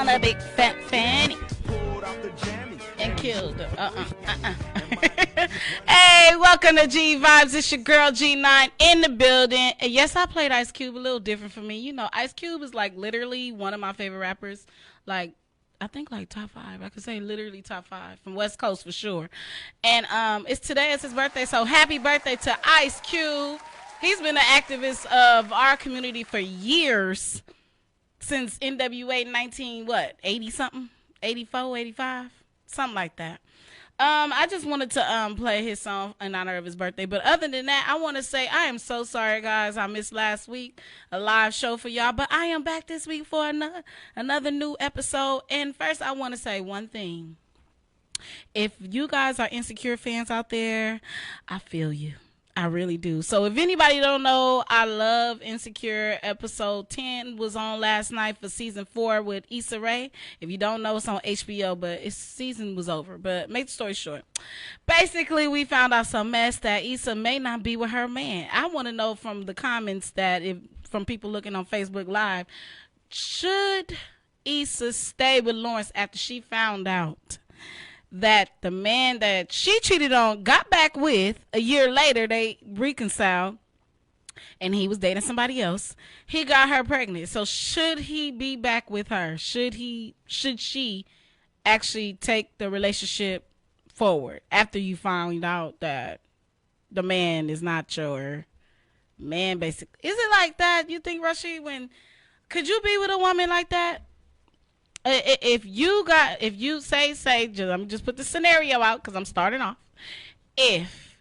on a big fat fanny and killed her. Hey, welcome to G Vibes. It's your girl G9 in the building. And yes, I played Ice Cube, a little different for me. You know, Ice Cube is like literally one of my favorite rappers. Like, I think like top 5. I could say literally top 5 from West Coast for sure. And today is his birthday, so happy birthday to Ice Cube. He's been an activist of our community for years, since NWA 80 something, 84, 85, something like that. I just wanted to play his song in honor of his birthday. But other than that, I want to say I am so sorry, guys. I missed last week, a live show for y'all. But I am back this week for another new episode. And first, I want to say one thing. If you guys are Insecure fans out there, I feel you. I really do. So if anybody don't know, I love Insecure. Episode 10 was on last night for season 4 with Issa Rae. If you don't know, it's on HBO, but its season was over. But make the story short. Basically, we found out some mess that Issa may not be with her man. I want to know from the comments from people looking on Facebook Live, should Issa stay with Lawrence after she found out that the man that she cheated on got back with a year later? They reconciled and he was dating somebody else. He got her pregnant. So should he be back with her? Should she actually take the relationship forward after you find out that the man is not your man, basically? Is it like that, you think, Rashid? Could you be with a woman like that? If you say, let me just put the scenario out because I'm starting off. If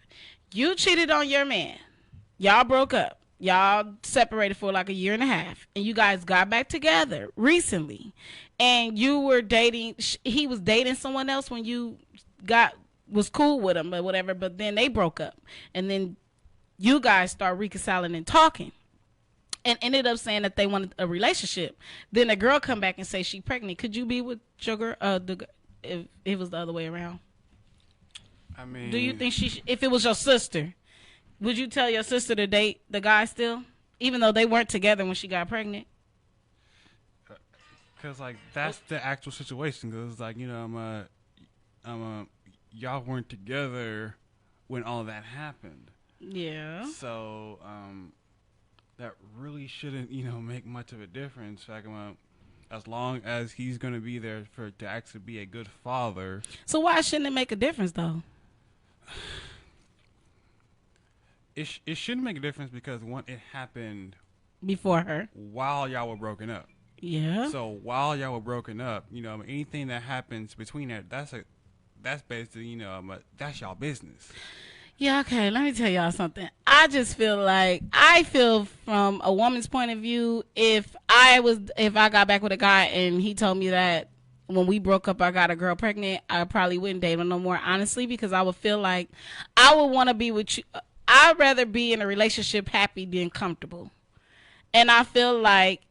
you cheated on your man, y'all broke up, y'all separated for like a year and a half, and you guys got back together recently, and you were dating, he was dating someone else when you was cool with him or whatever, but then they broke up, and then you guys start reconciling and talking, and ended up saying that they wanted a relationship. Then the girl come back and say she pregnant. Could you be with your girl, if it was the other way around? I mean, do you think if it was your sister, would you tell your sister to date the guy still, even though they weren't together when she got pregnant? Because like that's the actual situation. Because like, you know, y'all weren't together when all that happened. Yeah. So that really shouldn't, you know, make much of a difference. Like, as long as he's going to be there to actually be a good father. So why shouldn't it make a difference, though? It shouldn't make a difference because, one, it happened before her, while y'all were broken up. Yeah. So while y'all were broken up, you know, anything that happens between that, that's basically, you know, that's y'all business. Yeah, okay, let me tell y'all something. I just feel from a woman's point of view, if I got back with a guy and he told me that when we broke up I got a girl pregnant, I probably wouldn't date him no more, honestly, because I would feel like I would want to be with you. I'd rather be in a relationship happy than comfortable. And I feel like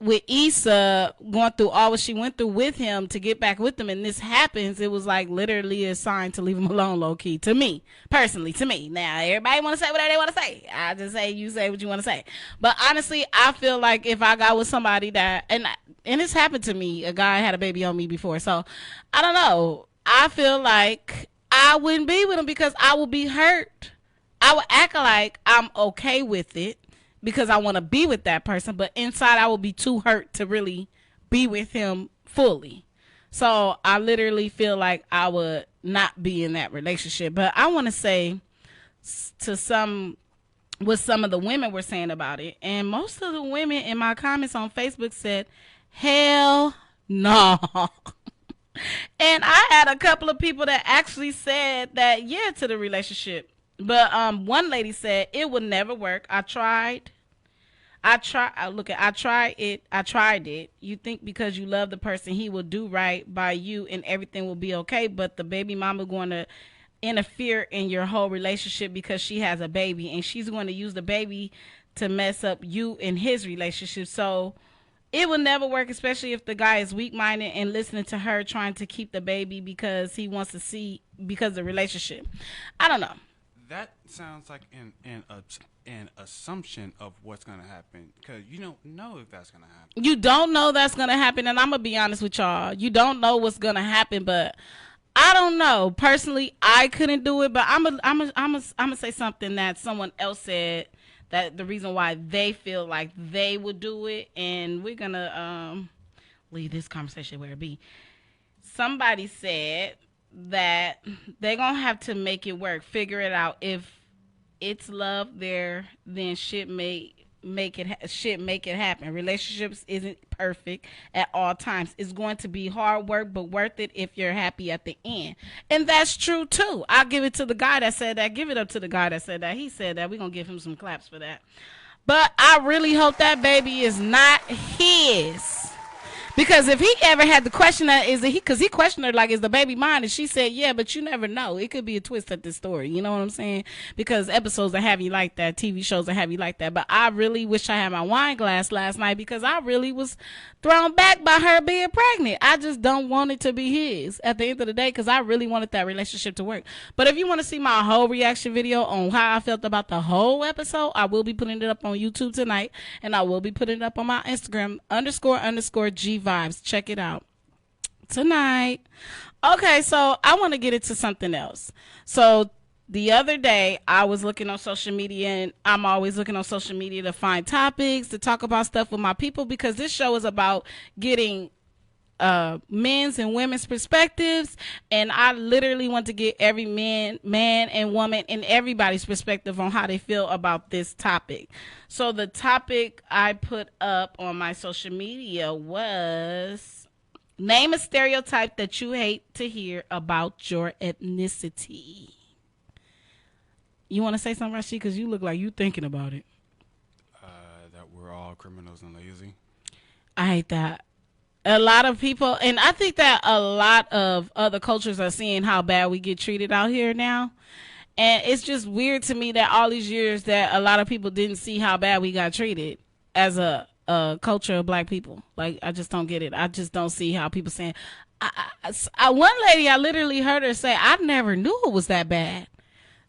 with Issa going through all what she went through with him to get back with him, and this happens, it was like literally a sign to leave him alone, low key, to me personally. Now everybody want to say whatever they want to say. I just say you say what you want to say. But honestly, I feel like if I got with somebody that, and it's happened to me, a guy had a baby on me before, so I don't know, I feel like I wouldn't be with him because I would be hurt. I would act like I'm okay with it because I want to be with that person, but inside I will be too hurt to really be with him fully. So I literally feel like I would not be in that relationship. But I want to say to what some of the women were saying about it, and most of the women in my comments on Facebook said, hell no. And I had a couple of people that actually said that, yeah, to the relationship. But one lady said it would never work. I tried it. You think because you love the person, he will do right by you and everything will be okay. But the baby mama going to interfere in your whole relationship because she has a baby, and she's going to use the baby to mess up you and his relationship. So it will never work, especially if the guy is weak-minded and listening to her trying to keep the baby because he wants to see, because of the relationship. I don't know. that sounds like an assumption of what's gonna happen, because you don't know if that's gonna happen. You don't know that's gonna happen, and I'm gonna be honest with y'all. You don't know what's gonna happen, but I don't know. Personally, I couldn't do it, but I'm say something that someone else said, that the reason why they feel like they would do it, and we're gonna leave this conversation where it be. Somebody said that they're gonna have to make it work, figure it out. If it's love there, then shit make it happen. Relationships isn't perfect at all times. It's going to be hard work, but worth it if you're happy at the end. And that's true too. I'll give it to the guy that said that. Give it up to the guy that said that. He said that. We're gonna give him some claps for that. But I really hope that baby is not his. Because if he ever had to question that, because he questioned her like, is the baby mine? And she said, yeah, but you never know. It could be a twist at this story. You know what I'm saying? Because episodes are heavy like that. TV shows are heavy like that. But I really wish I had my wine glass last night, because I really was thrown back by her being pregnant. I just don't want it to be his at the end of the day, because I really wanted that relationship to work. But if you want to see my whole reaction video on how I felt about the whole episode, I will be putting it up on YouTube tonight. And I will be putting it up on my Instagram, __ G Vibes. Check it out tonight. Okay, so I want to get into something else. So the other day I was looking on social media, and I'm always looking on social media to find topics to talk about stuff with my people, because this show is about getting men's and women's perspectives, and I literally want to get every man and woman and everybody's perspective on how they feel about this topic. So the topic I put up on my social media was, name a stereotype that you hate to hear about your ethnicity. You want to say something, Rashid? Because you look like you thinking about it. That we're all criminals and lazy. I hate that. A lot of people, and I think that a lot of other cultures are seeing how bad we get treated out here now. And it's just weird to me that all these years that a lot of people didn't see how bad we got treated as a culture of black people. Like, I just don't get it. I just don't see how people saying, one lady, I literally heard her say, I never knew it was that bad.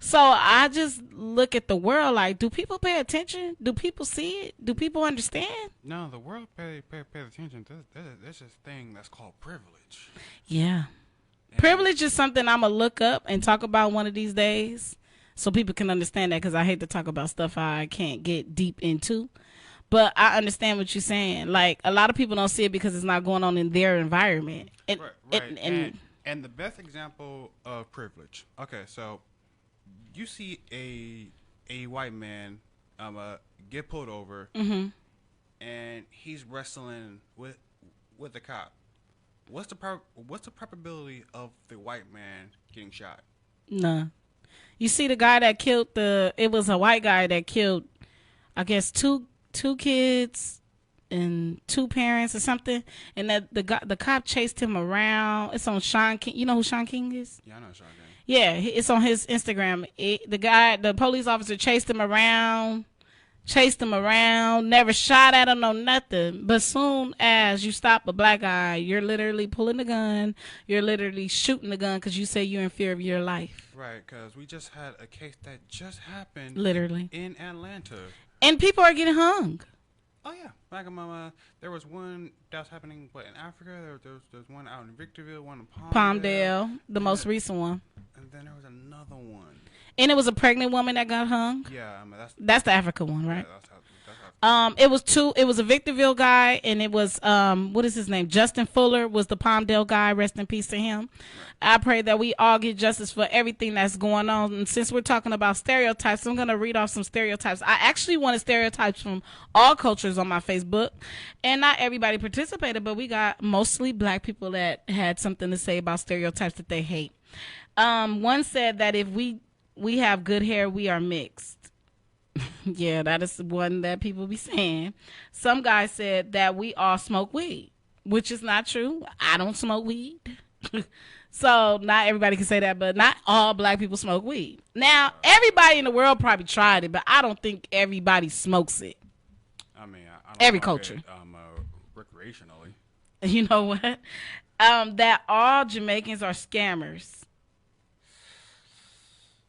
So I just look at the world like, do people pay attention? Do people see it? Do people understand? No, the world pay attention. There's this thing that's called privilege. Yeah. Privilege is something I'm going to look up and talk about one of these days so people can understand that, because I hate to talk about stuff I can't get deep into. But I understand what you're saying. Like, a lot of people don't see it because it's not going on in their environment. Right. And the best example of privilege. Okay, so you see a white man get pulled over, mm-hmm. and he's wrestling with a cop. What's the probability of the white man getting shot? None. You see the guy that killed it was a white guy that killed, I guess, two kids and two parents or something, and that the cop chased him around. It's on Sean King. You know who Sean King is? Yeah, I know Sean King. Yeah, it's on his Instagram. The police officer chased him around, never shot at him, no nothing. But soon as you stop a black guy, you're literally pulling the gun. You're literally shooting the gun because you say you're in fear of your life. Right, because we just had a case that just happened. Literally. In Atlanta. And people are getting hung. Oh, yeah. Like, there was one that was happening, in Africa? There was one out in Victorville, one in Palmdale, the most recent one. And then there was another one. And it was a pregnant woman that got hung? Yeah. That's the Africa one, right? Yeah, that's it was a Victorville guy, and it was, what is his name? Justin Fuller was the Palmdale guy. Rest in peace to him. Right. I pray that we all get justice for everything that's going on. And since we're talking about stereotypes, I'm going to read off some stereotypes. I actually wanted stereotypes from all cultures on my Facebook, and not everybody participated, but we got mostly black people that had something to say about stereotypes that they hate. One said that if we have good hair, we are mixed. Yeah, that is one that people be saying. Some guy said that we all smoke weed, which is not true. I don't smoke weed. So not everybody can say that, but not all black people smoke weed. Now, everybody in the world probably tried it, but I don't think everybody smokes it. I mean, I don't every culture. Recreationally. You know what? That all Jamaicans are scammers.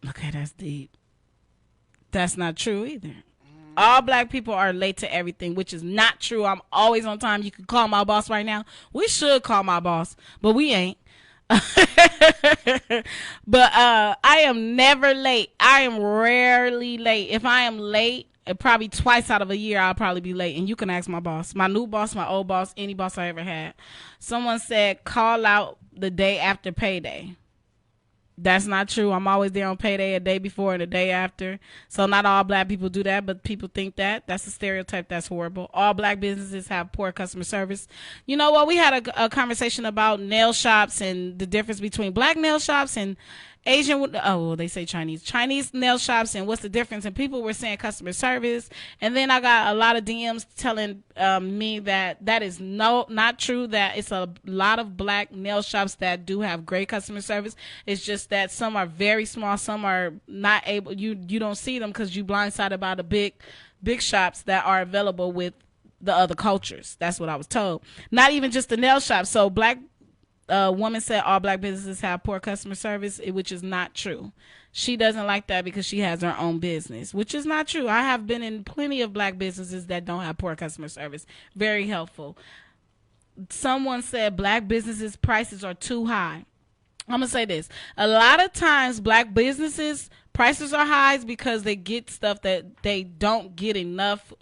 Okay, that's deep. That's not true either. All black people are late to everything, which is not true. I'm always on time. You can call my boss right now. We should call my boss, but we ain't. But I am never late. I am rarely late. If I am late, probably twice out of a year, I'll probably be late. And you can ask my boss, my new boss, my old boss, any boss I ever had. Someone said call out the day after payday. That's not true. I'm always there on payday, a day before and a day after. So not all black people do that, but people think that. That's a stereotype. That's horrible. All black businesses have poor customer service. You know what? We had a conversation about nail shops and the difference between black nail shops and Asian, they say Chinese nail shops, and what's the difference? And people were saying customer service, and then I got a lot of DMs telling me that is not true, that it's a lot of black nail shops that do have great customer service. It's just that some are very small, some are not able, you don't see them because you blindsided by the big shops that are available with the other cultures. That's what I was told. Not even just the nail shop. So black woman said all black businesses have poor customer service, which is not true. She doesn't like that because she has her own business, which is not true. I have been in plenty of black businesses that don't have poor customer service. Very helpful. Someone said black businesses' prices are too high. I'm going to say this. A lot of times black businesses' prices are high because they get stuff that they don't get enough.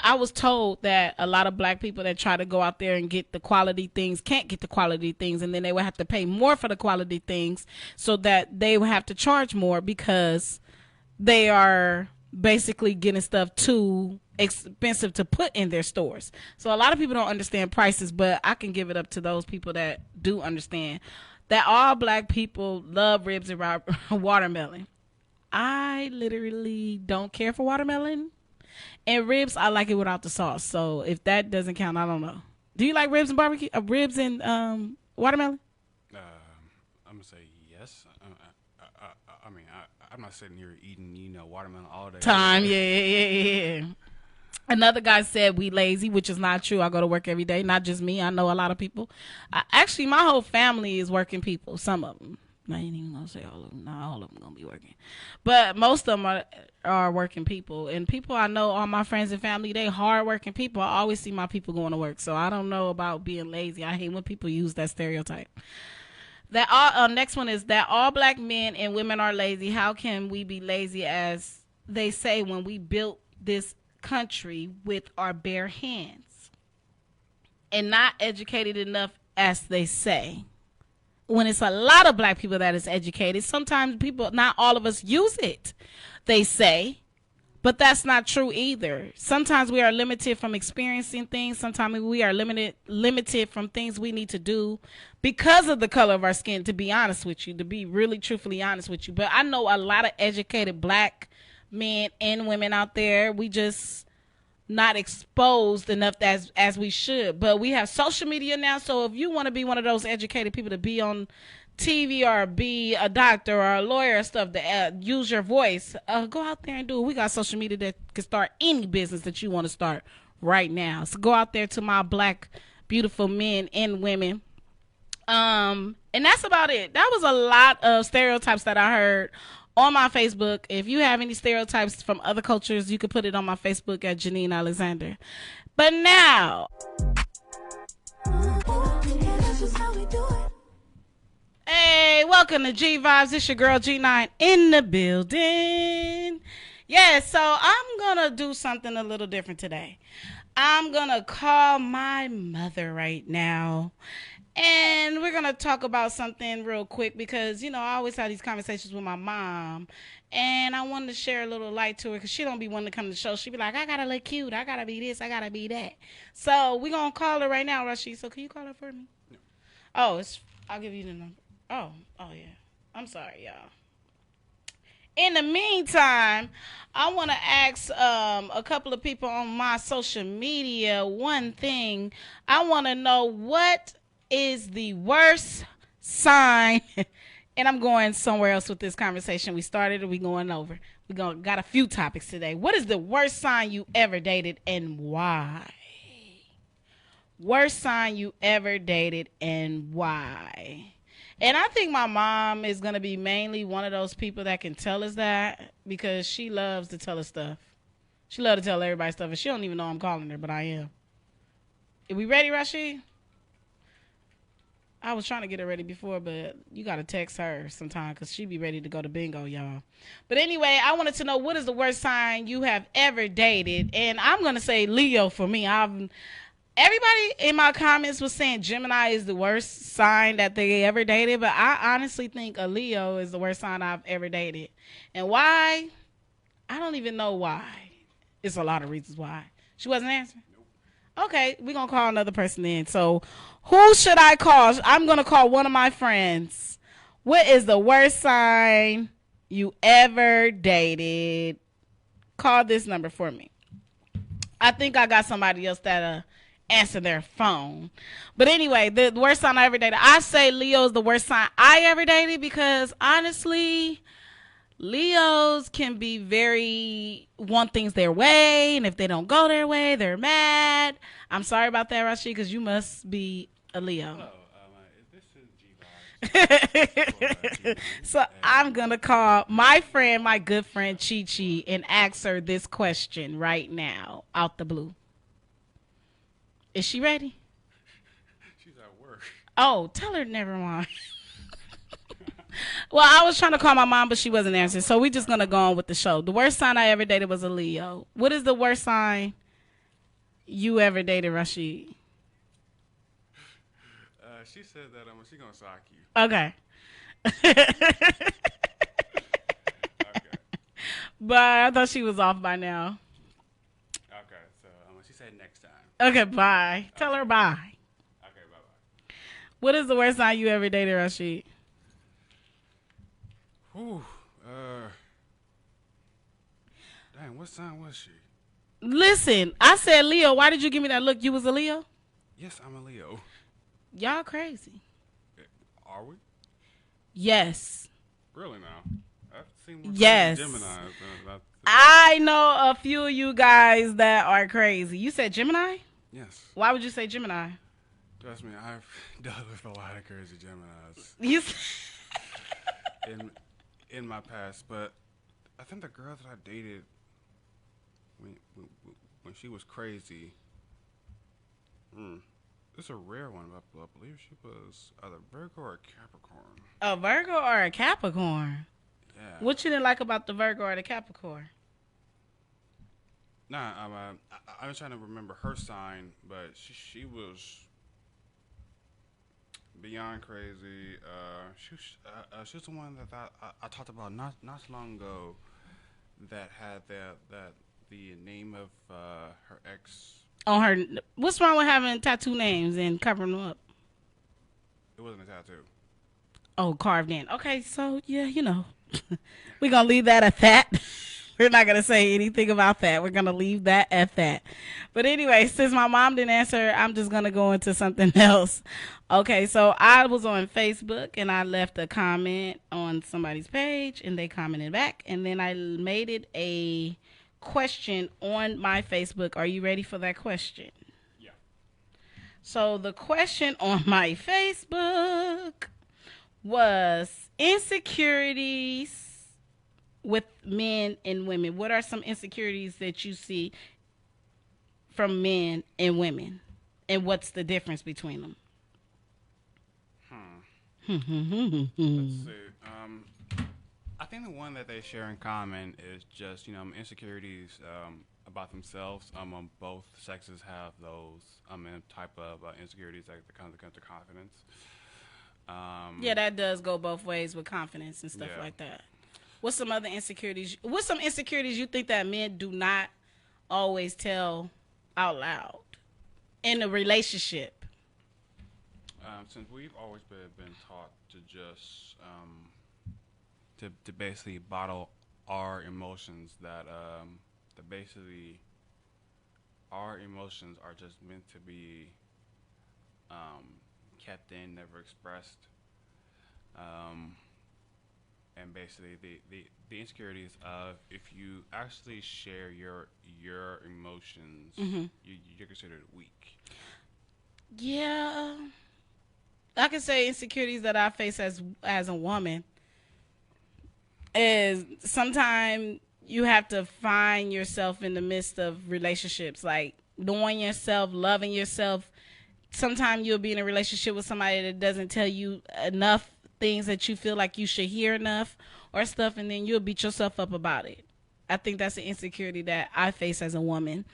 I was told that a lot of black people that try to go out there and get the quality things can't get the quality things, and then they would have to pay more for the quality things, so that they would have to charge more because they are basically getting stuff too expensive to put in their stores. So a lot of people don't understand prices, but I can give it up to those people that do understand that all black people love ribs and watermelon. I literally don't care for watermelon. And ribs, I like it without the sauce. So if that doesn't count, I don't know. Do you like ribs and barbecue? Ribs and watermelon? I'm gonna say yes. I mean, I'm not sitting here eating, watermelon all day. Yeah. Another guy said we lazy, which is not true. I go to work every day. Not just me. I know a lot of people. Actually, my whole family is working people. Some of them. I ain't even gonna say all of them. Not all of them gonna be working, but most of them are working people. And people I know, all my friends and family, they hard working people. I always see my people going to work, so I don't know about being lazy. I hate when people use that stereotype. That all next one is that all black men and women are lazy. How can we be lazy, as they say, when we built this country with our bare hands, and not educated enough, as they say? When it's a lot of black people that is educated, sometimes people, not all of us, use it, they say, but that's not true either. Sometimes we are limited from experiencing things. Sometimes we are limited from things we need to do because of the color of our skin, to be honest with you, to be really truthfully honest with you. But I know a lot of educated black men and women out there. We just not exposed enough as we should. But we have social media now, so if you want to be one of those educated people to be on TV or be a doctor or a lawyer and stuff, to use your voice, go out there and do it. We got social media that can start any business that you want to start right now. So go out there to my black beautiful men and women. And that's about it. That was a lot of stereotypes that I heard on my Facebook. If you have any stereotypes from other cultures, you can put it on my Facebook at Janine Alexander. But now, hey, welcome to G Vibes. It's your girl G9 in the building. Yeah, so I'm gonna do something a little different today. I'm gonna call my mother right now, and we're going to talk about something real quick because, I always have these conversations with my mom, and I wanted to share a little light to her because she don't be wanting to come to the show. She be like, I got to look cute. I got to be this. I got to be that. So we're going to call her right now, Rashid. So can you call her for me? No. Oh, I'll give you the number. Oh, yeah. I'm sorry, y'all. In the meantime, I want to ask a couple of people on my social media one thing. I want to know what is the worst sign, and I'm going somewhere else with this conversation. We started and we going over. We got a few topics today. What is the worst sign you ever dated and why? Worst sign you ever dated and why? And I think my mom is going to be mainly one of those people that can tell us that because she loves to tell us stuff. She loves to tell everybody stuff, and she don't even know I'm calling her, but I am. Are we ready, Rashid? I was trying to get her ready before, but you got to text her sometime because she be ready to go to bingo, y'all. But anyway, I wanted to know what is the worst sign you have ever dated, and I'm going to say Leo for me. Everybody in my comments was saying Gemini is the worst sign that they ever dated, but I honestly think a Leo is the worst sign I've ever dated. And why? I don't even know why. It's a lot of reasons why. She wasn't answering? Nope. Okay, we're going to call another person in. So who should I call? I'm going to call one of my friends. What is the worst sign you ever dated? Call this number for me. I think I got somebody else that answer their phone. But anyway, the worst sign I ever dated. I say Leo is the worst sign I ever dated because honestly, Leos can be want things their way, and if they don't go their way, they're mad. I'm sorry about that, Rashid, because you must be a Leo. Hello, this is G-Vibes. So I'm going to call my good friend, Chi Chi, and ask her this question right now, out the blue. Is she ready? She's at work. Oh, tell her never mind. Well, I was trying to call my mom, but she wasn't answering. So we're just going to go on with the show. The worst sign I ever dated was a Leo. What is the worst sign you ever dated, Rashid? She said that she's going to sock you. Okay. Okay. But I thought she was off by now. Okay, so she said next time. Okay, bye. Tell her bye. Okay, bye-bye. What is the worst sign you ever dated, Rashid? Whew. Dang, what sign was she? Listen, I said Leo. Why did you give me that look? You was a Leo? Yes, I'm a Leo. Y'all crazy. Are we? Yes. Really now? I've seen more yes. Gemini. I know a few of you guys that are crazy. You said Gemini? Yes. Why would you say Gemini? Trust me, I've dealt with a lot of crazy Geminis. You in my past, but I think the girl that I dated when she was crazy, it's a rare one. I believe she was either Virgo or Capricorn. A Virgo or a Capricorn? Yeah. What you didn't like about the Virgo or the Capricorn? Nah, I was trying to remember her sign, but she was beyond crazy. She was the one that I talked about not so long ago that had the name of her ex on her. What's wrong with having tattoo names and covering them up? It wasn't a tattoo. Oh, carved in. Okay, so yeah, we're gonna leave that at that. We're not gonna say anything about that. We're gonna leave that at that. But anyway, since my mom didn't answer, I'm just gonna go into something else. Okay, so I was on Facebook and I left a comment on somebody's page and they commented back, and then I made it a question on my Facebook. Are you ready for that question? Yeah. So the question on my Facebook was insecurities with men and women. What are some insecurities that you see from men and women, and what's the difference between them? Let's see. I think the one that they share in common is just insecurities about themselves. Both sexes have those type of insecurities that come to confidence. Yeah, that does go both ways with confidence and stuff like that. What's some other insecurities? What's some insecurities you think that men do not always tell out loud in a relationship? Since we've always been taught to just to basically bottle our emotions, that basically our emotions are just meant to be kept in, never expressed. And basically the insecurities of if you actually share your emotions, you're considered weak. Yeah, I can say insecurities that I face as a woman is sometimes you have to find yourself in the midst of relationships, like knowing yourself, loving yourself. Sometimes you'll be in a relationship with somebody that doesn't tell you enough things that you feel like you should hear enough or stuff, and then you'll beat yourself up about it. I think that's an insecurity that I face as a woman.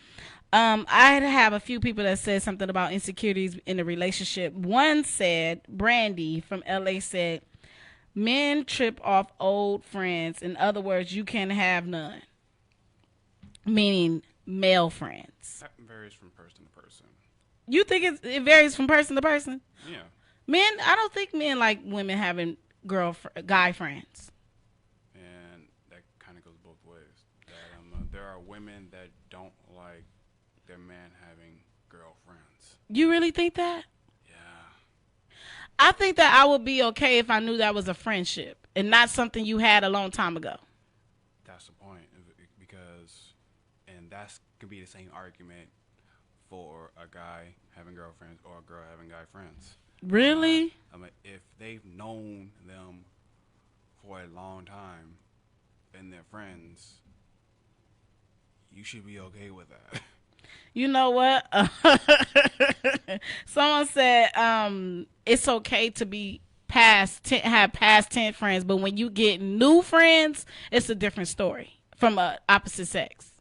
I have a few people that said something about insecurities in a relationship. One said, Brandy from LA said, men trip off old friends. In other words, you can have none. Meaning male friends. That varies from person to person. You think it varies from person to person? Yeah. Men, I don't think men like women having guy friends. And that kind of goes both ways. That there are women that don't like their man having girlfriends. You really think that? Yeah. I think that I would be okay if I knew that was a friendship and not something you had a long time ago. That's the point, because, and that could be the same argument for a guy having girlfriends or a girl having guy friends. Really? If they've known them for a long time and they're friends, you should be okay with that. You know what? Someone said it's okay to be have past 10 friends, but when you get new friends, it's a different story from a opposite sex.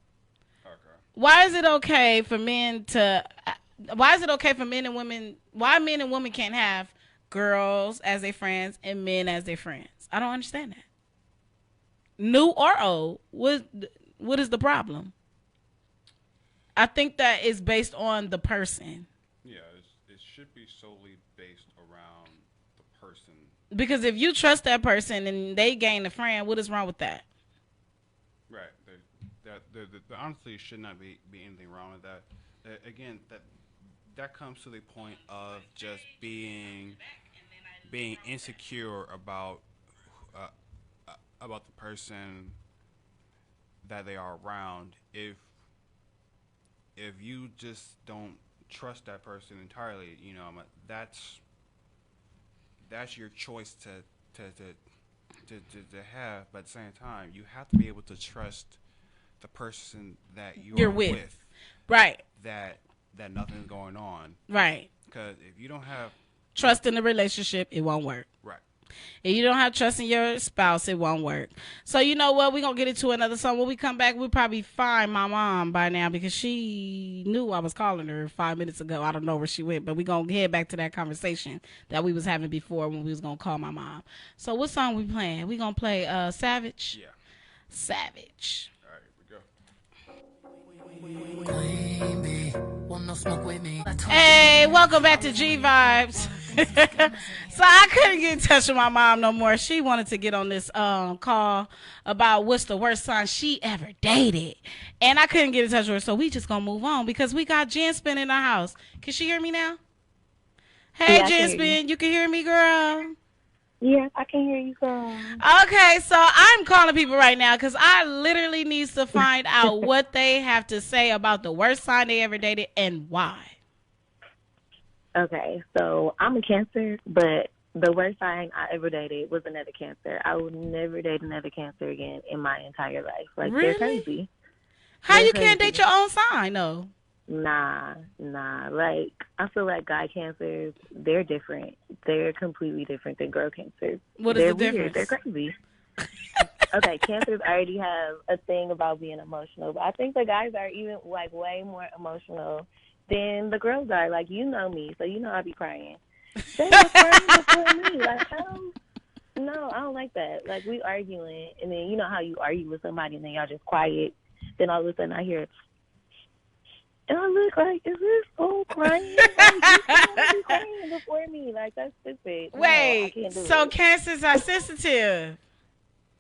Okay. Why is it okay for men and women? Why men and women can't have girls as their friends and men as their friends? I don't understand that. New or old, what is the problem? I think that is based on the person. Yeah, it should be solely based around the person. Because if you trust that person and they gain a friend, what is wrong with that? Right. There honestly should not be anything wrong with that. Again, that comes to the point of just being insecure about the person that they are around. If you just don't trust that person entirely, that's your choice to have. But at the same time, you have to be able to trust the person that you're with. Right. That nothing's going on. Right. Because if you don't have trust in the relationship, it won't work. Right. If you don't have trust in your spouse, it won't work. So you know what? We're going to get into another song. When we come back, we'll probably find my mom by now because she knew I was calling her 5 minutes ago. I don't know where she went, but we're going to head back to that conversation that we was having before when we was going to call my mom. So what song we playing? We going to play Savage? Yeah. Savage. All right, we go. Hey, welcome back to G Vibes. So I couldn't get in touch with my mom no more. She wanted to get on this call about what's the worst sign she ever dated, and I couldn't get in touch with her. So we just gonna move on because we got Jen Spin in our house. Can she hear me now? Hey, yeah, Jen Spin, you can hear me, girl? Yes, I can hear you, girl. Okay, so I'm calling people right now because I literally need to find out what they have to say about the worst sign they ever dated and why. Okay, so I'm a Cancer, but the worst sign I ever dated was another Cancer. I would never date another Cancer again in my entire life. Like, really? They're crazy. How you can't date your own sign, though? Nah. Like, I feel like guy Cancers, they're different. They're completely different than girl Cancers. What is the difference? They're crazy. Okay, Cancers already have a thing about being emotional, but I think the guys are even, like, way more emotional than the girls are. Like, you know me, so you know I be crying. They were crying before me. Like, no, I don't like that. Like, we arguing, and then you know how you argue with somebody, and then y'all just quiet. Then all of a sudden I hear, and I look like, is this fool crying? Like, you be crying before me. Like, that's stupid. Wait, no, so Cancers are sensitive?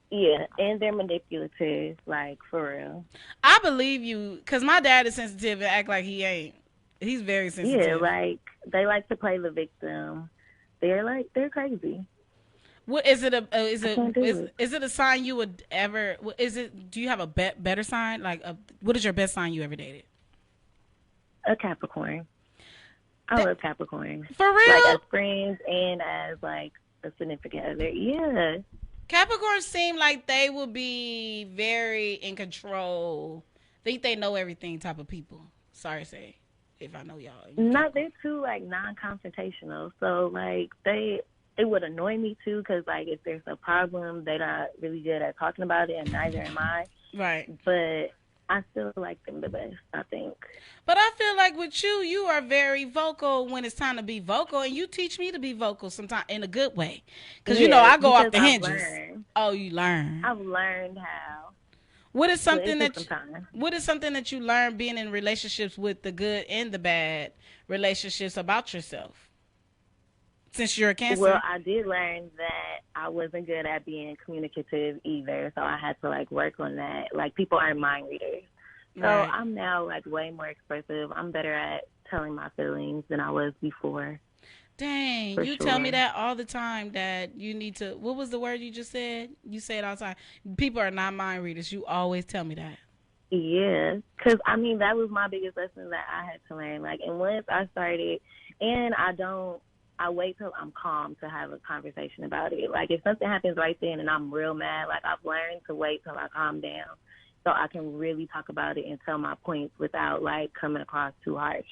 Yeah, and they're manipulative, like, for real. I believe you, because my dad is sensitive and act like he ain't. He's very sensitive. Yeah, like, they like to play the victim. They're crazy. What is it? Is it a sign you would ever? Do you have a better sign? Like, what is your best sign you ever dated? A Capricorn. I love Capricorn. For real? Like as friends and as like a significant other. Yeah. Capricorns seem like they will be very in control. Think they know everything type of people. Sorry to say, if I know y'all. No, they're too like non-confrontational. So like it would annoy me too, because like if there's a problem, they're not really good at talking about it, and neither am I. Right. But I still like them the best, I think. But I feel like with you, you are very vocal when it's time to be vocal, and you teach me to be vocal sometimes in a good way. Because, you know, I go off the hinges. Oh, you learn. I've learned how. What is something that you learned being in relationships with the good and the bad relationships about yourself? Since you're a Cancer. Well, I did learn that I wasn't good at being communicative either, so I had to like work on that. Like people aren't mind readers, so right. I'm now like way more expressive. I'm better at telling my feelings than I was before. Dang, you tell me that all the time, that you need to. What was the word you just said? You say it all the time. People are not mind readers. You always tell me that. Yeah, because I mean that was my biggest lesson that I had to learn. Like, and once I started, and I wait till I'm calm to have a conversation about it. Like, if something happens right then and I'm real mad, like, I've learned to wait till I calm down so I can really talk about it and tell my points without, like, coming across too harsh.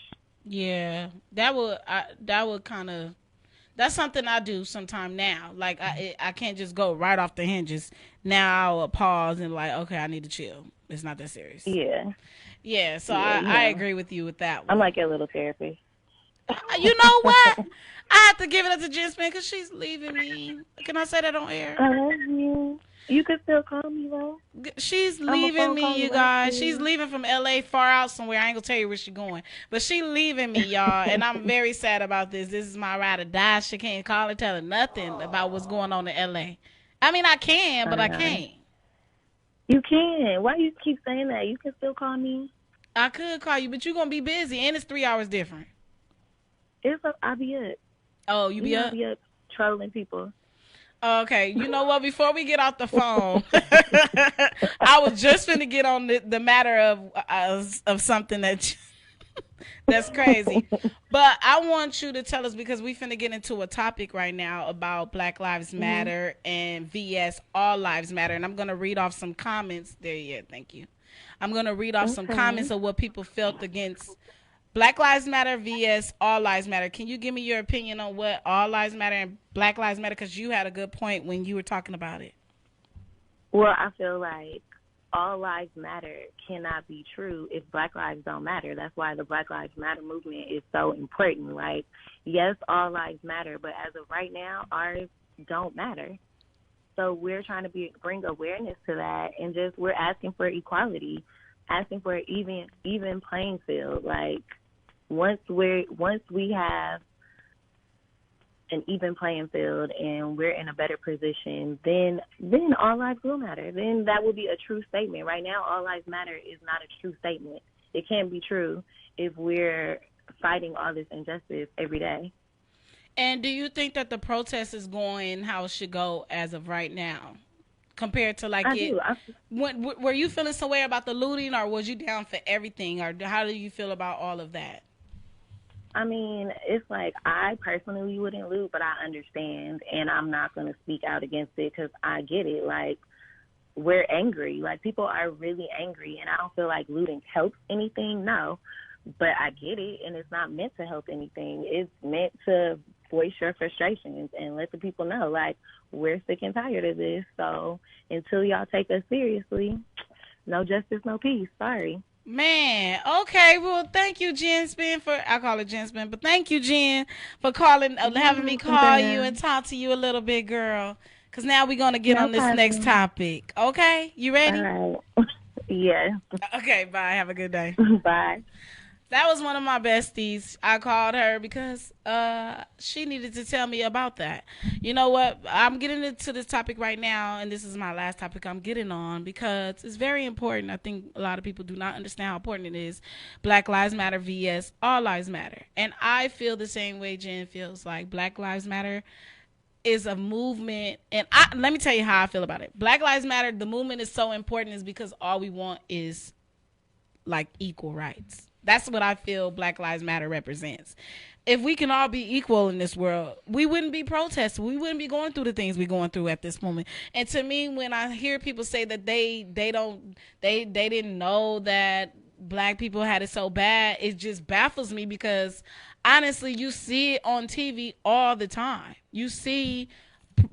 Yeah, that would kind of, that's something I do sometime now. Like, I can't just go right off the hinges. Now I'll pause and, like, okay, I need to chill. It's not that serious. Yeah. Yeah, so I agree with you with that one. I'm like your little therapist. You know what? I have to give it up to Jen Spin because she's leaving me. Can I say that on air? I love you. You can still call me, though. She's leaving me, you guys. She's leaving from L.A. far out somewhere. I ain't going to tell you where she's going. But she leaving me, y'all, and I'm very sad about this. This is my ride or die. She can't call her, tell her nothing about what's going on in L.A. I mean, I can, but I can't. You can. Why you keep saying that? You can still call me. I could call you, but you're going to be busy, and it's 3 hours different. I'll be up. Oh, you be up? I'll be up trolling people. Okay, you know what? Before we get off the phone, I was just finna get on the matter of something that's crazy. But I want you to tell us, because we finna get into a topic right now about Black Lives Matter and VS All Lives Matter. And I'm going to read off some comments. There, yeah, thank you. I'm going to read off some comments of what people felt against Black Lives Matter vs. All Lives Matter. Can you give me your opinion on what All Lives Matter and Black Lives Matter? Because you had a good point when you were talking about it. Well, I feel like all lives matter cannot be true if Black lives don't matter. That's why the Black Lives Matter movement is so important. Like, yes, all lives matter, but as of right now, ours don't matter. So we're trying to bring awareness to that, and just we're asking for equality, asking for an even playing field. Like, once we have an even playing field and we're in a better position, then all lives will matter. Then that will be a true statement. Right now, all lives matter is not a true statement. It can't be true if we're fighting all this injustice every day. And do you think that the protest is going how it should go as of right now, compared to like were you feeling some way about the looting, or was you down for everything, or how do you feel about all of that? I mean, it's like, I personally wouldn't loot, but I understand, and I'm not going to speak out against it because I get it. Like, we're angry. Like, people are really angry, and I don't feel like looting helps anything, no. But I get it, and it's not meant to help anything. It's meant to voice your frustrations and let the people know, like, we're sick and tired of this. So until y'all take us seriously, no justice, no peace. Sorry. Man, okay, well, thank you, Jen Spin, I call it Jen Spin, but thank you, Jen, for having me call you and talk to you a little bit, girl, because now we're going to get on this next topic, okay? You ready? All right. Yeah. Okay, bye. Have a good day. Bye. That was one of my besties. I called her because she needed to tell me about that. You know what? I'm getting into this topic right now, and this is my last topic I'm getting on because it's very important. I think a lot of people do not understand how important it is. Black Lives Matter vs. All Lives Matter. And I feel the same way Jen feels. Like, Black Lives Matter is a movement, and let me tell you how I feel about it. Black Lives Matter, the movement is so important is because all we want is, like, equal rights. That's what I feel Black Lives Matter represents. If we can all be equal in this world, we wouldn't be protesting. We wouldn't be going through the things we're going through at this moment. And to me, when I hear people say that they didn't know that Black people had it so bad, it just baffles me, because honestly, you see it on TV all the time. You see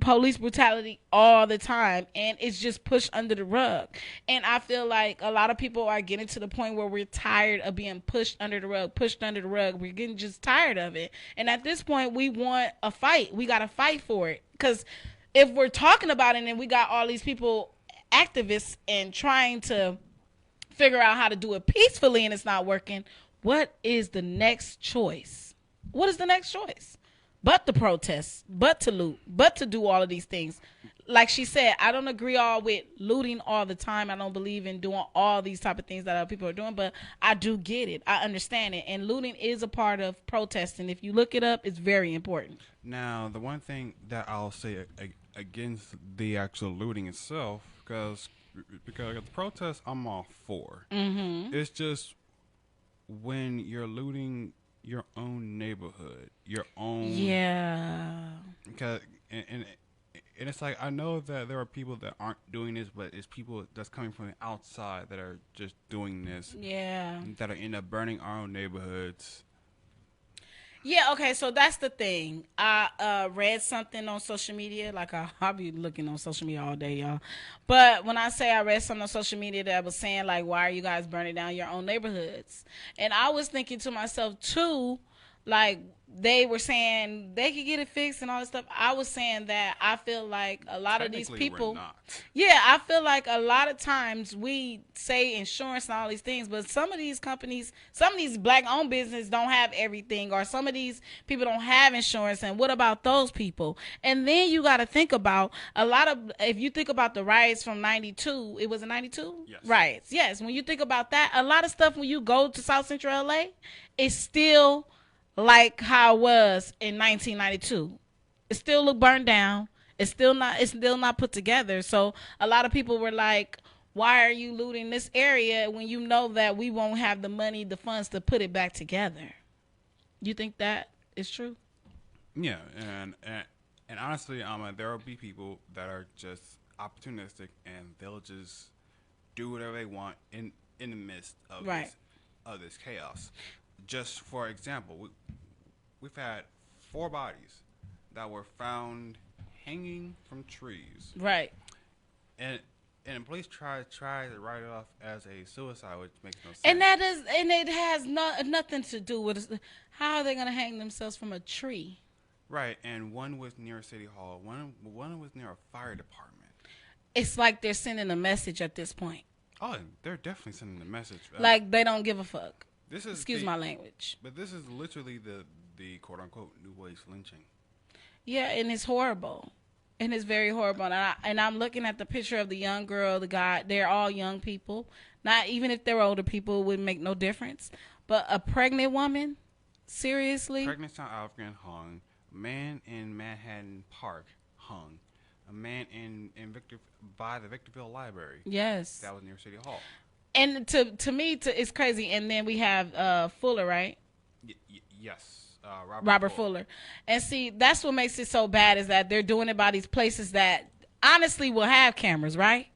police brutality all the time, and it's just pushed under the rug. And I feel like a lot of people are getting to the point where we're tired of being pushed under the rug. We're getting just tired of it. And at this point, we want a fight. We got to fight for it, because if we're talking about it and we got all these people, activists, and trying to figure out how to do it peacefully, and it's not working, what is the next choice? What is the next choice? But to protest, but to loot, but to do all of these things. Like she said, I don't agree all with looting all the time. I don't believe in doing all these type of things that other people are doing, but I do get it. I understand it. And looting is a part of protesting. If you look it up, it's very important. Now, the one thing that I'll say against the actual looting itself, because the protest, I'm all for. Mm-hmm. It's just when you're looting your own neighborhood, your own, because and it's like, I know that there are people that aren't doing this, but it's people that's coming from the outside that are just doing this, that are end up burning our own neighborhoods. Yeah, okay, so that's the thing. I read something on social media. Like, I'll be looking on social media all day, y'all. But when I say I read something on social media that was saying, like, why are you guys burning down your own neighborhoods? And I was thinking to myself, too, like, they were saying they could get it fixed and all this stuff. I was saying that I feel like a lot of these people, I feel like a lot of times we say insurance and all these things, but some of these companies, some of these Black owned businesses don't have everything, or some of these people don't have insurance. And what about those people? And then you got to think about if you think about the riots from 92, it was in 92? Yes. Riots. Yes. When you think about that, a lot of stuff when you go to South Central LA, it's still like how it was in 1992. It still look burned down. It's still not put together. So a lot of people were like, why are you looting this area when you know that we won't have the money, the funds to put it back together? You think that is true? Yeah, and honestly, there will be people that are just opportunistic, and they'll just do whatever they want in the midst of this chaos. Just for example, we've had 4 bodies that were found hanging from trees. Right. And the police try to write it off as a suicide, which makes no sense. And it has nothing to do with how are they going to hang themselves from a tree. Right, and one was near City Hall. One was near a fire department. It's like they're sending a message at this point. Oh, they're definitely sending a message. Like they don't give a fuck. Excuse my language. But this is literally the quote-unquote new age lynching. Yeah, and it's horrible. And it's very horrible. And I'm looking at the picture of the young girl, the guy. They're all young people. Not even if they're older people, it wouldn't make no difference. But a pregnant woman? Seriously? Pregnant South African hung. Man in Manhattan Park hung. A man by the Victorville Library. Yes. That was near City Hall. And to me, it's crazy. And then we have Fuller, right? Yes. Robert Fuller. And see, that's what makes it so bad, is that they're doing it by these places that honestly will have cameras, right?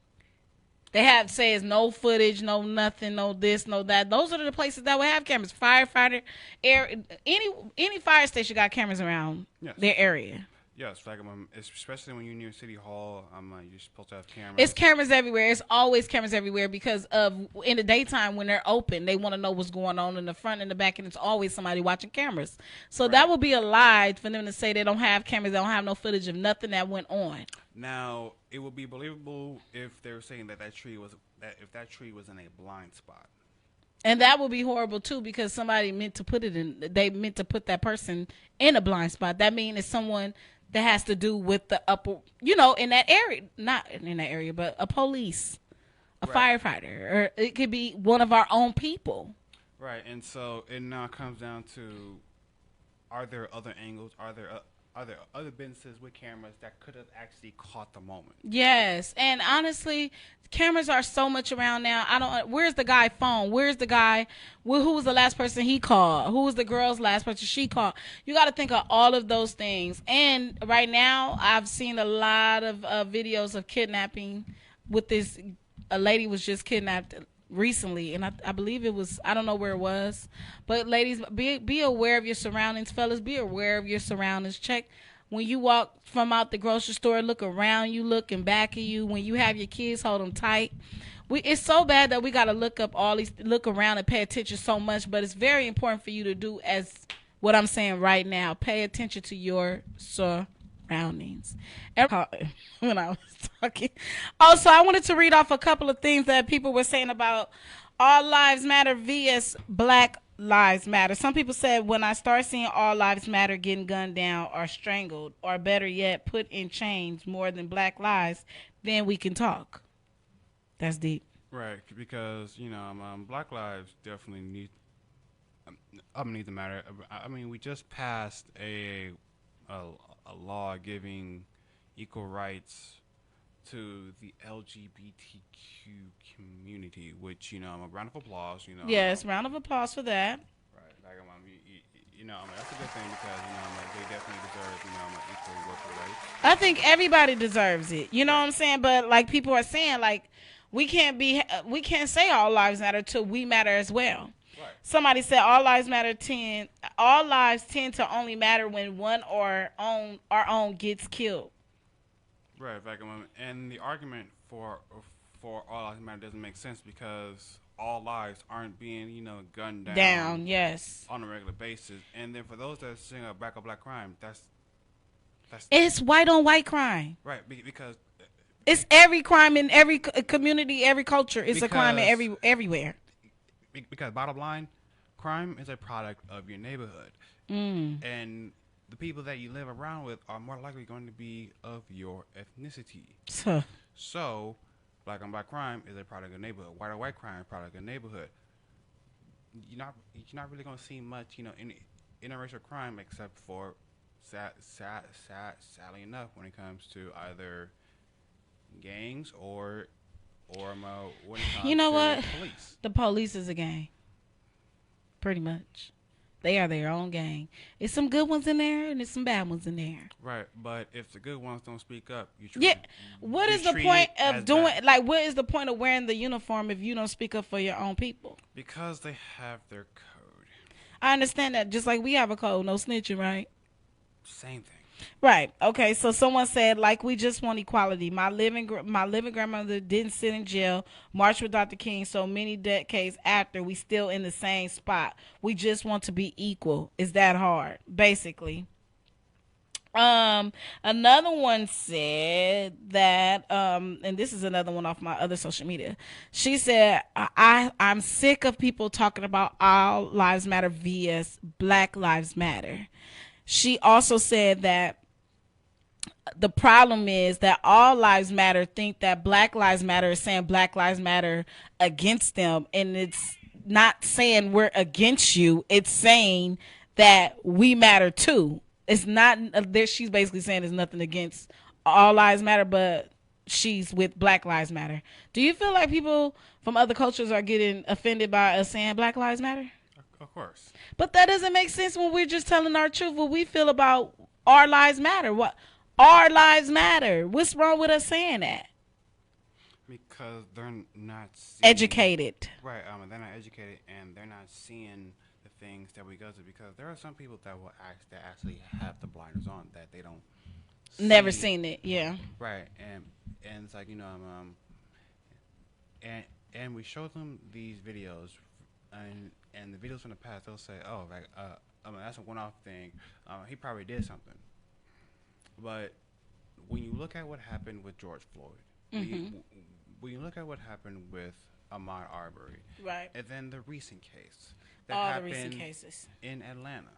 They have, say, it's no footage, no nothing, no this, no that. Those are the places that will have cameras. Firefighter, any fire station got cameras around their area. Yes, like especially when you're near City Hall, you're supposed to have cameras. It's cameras everywhere. It's always cameras everywhere, because in the daytime when they're open, they want to know what's going on in the front and the back, and it's always somebody watching cameras. So that would be a lie for them to say they don't have cameras, they don't have no footage of nothing that went on. Now, it would be believable if they were saying that tree was in a blind spot. And that would be horrible too, because somebody meant to put that person in a blind spot. That means it's someone that has to do with the upper, in that area, not in that area, but a police, a firefighter, or it could be one of our own people. Right. And so it now comes down to, are there other angles? Are are there other businesses with cameras that could have actually caught the moment? Yes, and honestly, cameras are so much around now. I don't. Where's the guy phone? Where's the guy? Who was the last person he called? Who was the girl's last person she called? You got to think of all of those things. And right now, I've seen a lot of videos of kidnapping. With this, a lady was just kidnapped recently, and I believe it was, I don't know where it was, but ladies, be aware of your surroundings. Fellas, be aware of your surroundings. Check when you walk from out the grocery store, look around you, looking back at you. When you have your kids, hold them tight. It's so bad that we got to look around and pay attention so much, but it's very important for you to do as what I'm saying right now. Pay attention to your surroundings. When I was talking. Also, I wanted to read off a couple of things that people were saying about All Lives Matter vs. Black Lives Matter. Some people said, when I start seeing All Lives Matter getting gunned down or strangled, or better yet, put in chains more than Black lives, then we can talk. That's deep. Right, because, Black lives definitely need to matter. I mean, we just passed a law giving equal rights to the LGBTQ community, which, a round of applause, Yes, round of applause for that. Right, that's a good thing because, they definitely deserve, equal worker rights. I think everybody deserves it. You know what I'm saying? But like people are saying, like, we can't say all lives matter till we matter as well. Right. Somebody said all lives tend to only matter when one or our own gets killed. Right, and the argument for all lives matter doesn't make sense because all lives aren't being, gunned down. Yes. On a regular basis, and then for those that sing back up black crime, that's it's white on white crime. Right, because it's every crime in every community, every culture. It's a crime everywhere. Because bottom line, crime is a product of your neighborhood, and the people that you live around with are more likely going to be of your ethnicity. So, black on black crime is a product of neighborhood. White on white crime is a product of neighborhood. You're not really going to see much, in interracial crime except for, sadly enough, when it comes to either gangs or when it comes to police. The police is a gang. Pretty much. They are their own gang. It's some good ones in there and there's some bad ones in there. Right, but if the good ones don't speak up, what is the point of doing bad. Like what is the point of wearing the uniform if you don't speak up for your own people? Because they have their code. I understand that, just like we have a code, no snitching, right? Same thing. Right. Okay. So someone said, like, we just want equality. My living grandmother didn't sit in jail, march with Dr. King. So many decades after, we still in the same spot. We just want to be equal. Is that hard? Basically. Another one said that, and this is another one off my other social media. She said, I'm sick of people talking about all lives matter vs. Black lives matter. She also said that the problem is that all lives matter think that Black Lives Matter is saying Black Lives Matter against them, and it's not saying we're against you. It's saying that we matter too. It's not there. She's basically saying there's nothing against all lives matter, but she's with Black Lives Matter. Do you feel like people from other cultures are getting offended by us saying Black Lives Matter? Of course. But that doesn't make sense when we're just telling our truth, what we feel about our lives matter. What our lives matter. What's wrong with us saying that? Because they're not educated. Right. They're not educated, and they're not seeing the things that we go through. Because there are some people that actually have the blinders on that they don't. Never seen it. Yeah. Right. And it's like and we show them these videos. And the videos from the past, they'll say, "Oh, like, that's a one-off thing. He probably did something." But when you look at what happened with George Floyd, when you look at what happened with Ahmaud Arbery, right, and then the recent case that happened the recent cases in Atlanta,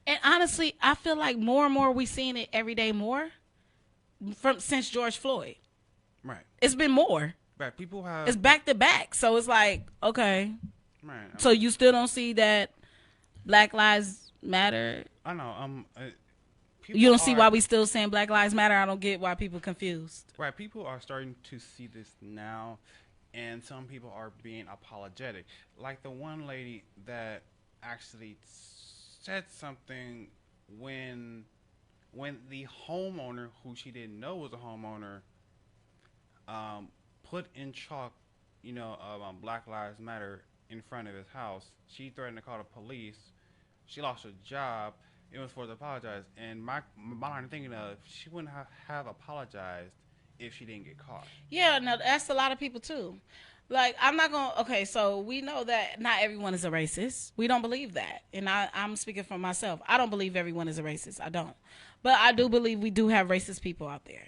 and honestly, I feel like more and more we seeing it every day more since George Floyd. Right, it's been more. Right, people have it's back to back, so it's like okay. Right. So you still don't see that Black Lives Matter? I know. You don't see why we still saying Black Lives Matter? I don't get why people confused. Right. People are starting to see this now, and some people are being apologetic. Like the one lady that actually said something when the homeowner, who she didn't know was a homeowner, put in chalk, Black Lives Matter in front of his house. She threatened to call the police. She lost her job. It was forced to apologize. And my line of thinking of, she wouldn't have apologized if she didn't get caught. Yeah, no, that's a lot of people too. Like, I'm not going to, okay, so we know that not everyone is a racist. We don't believe that. And I'm speaking for myself. I don't believe everyone is a racist. I don't. But I do believe we do have racist people out there.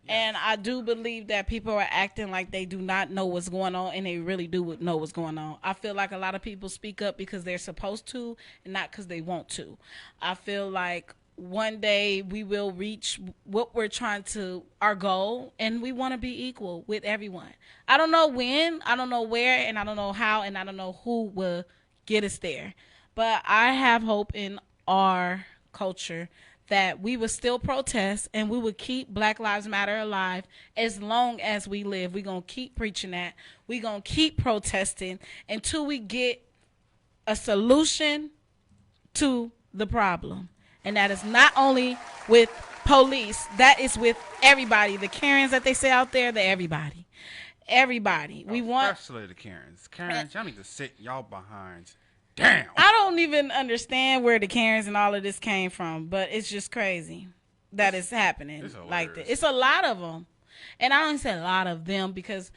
Yes. And I do believe that people are acting like they do not know what's going on, and they really do know what's going on. I feel like a lot of people speak up because they're supposed to and not because they want to. I feel like one day we will reach what we're trying to, our goal, and we want to be equal with everyone. I don't know when, I don't know where, and I don't know how, and I don't know who will get us there. But I have hope in our culture that we will still protest and we will keep Black Lives Matter alive as long as we live. We're going to keep preaching that. We're going to keep protesting until we get a solution to the problem. And that is not only with police, that is with everybody. The Karens that they say out there, everybody. Everybody. Especially the Karens. Karens, y'all need to sit y'all behinds. Damn. I don't even understand where the Karens and all of this came from, but it's just crazy that it's happening like this. It's a lot of them. And I don't say a lot of them because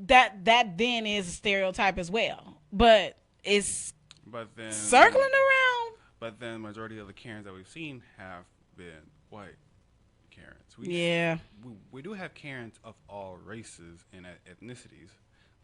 that then is a stereotype as well. But it's circling around. But then the majority of the Karens that we've seen have been white Karens. We do have Karens of all races and ethnicities.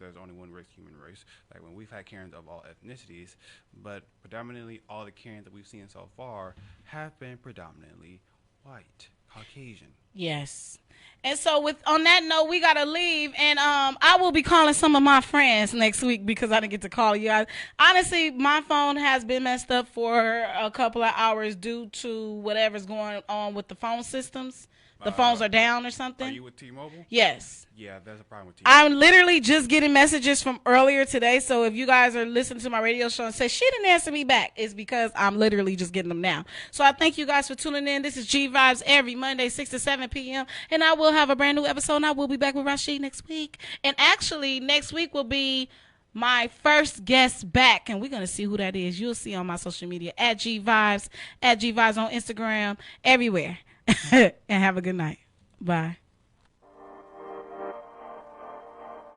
There's only one race, human race. Like when we've had Karens of all ethnicities, but predominantly all the Karens that we've seen so far have been predominantly white, Caucasian. Yes. And so on that note, we gotta leave, and I will be calling some of my friends next week because I didn't get to call you guys. Honestly, my phone has been messed up for a couple of hours due to whatever's going on with the phone systems. The phones are down or something. Are you with T-Mobile? Yes. Yeah, there's a problem with T-Mobile. I'm literally just getting messages from earlier today. So if you guys are listening to my radio show and say, she didn't answer me back, it's because I'm literally just getting them now. So I thank you guys for tuning in. This is G Vibes every Monday, 6 to 7 p.m. And I will have a brand new episode. And I will be back with Rashid next week. And actually, next week will be my first guest back. And we're going to see who that is. You'll see on my social media at G Vibes on Instagram, everywhere. And have a good night. Bye.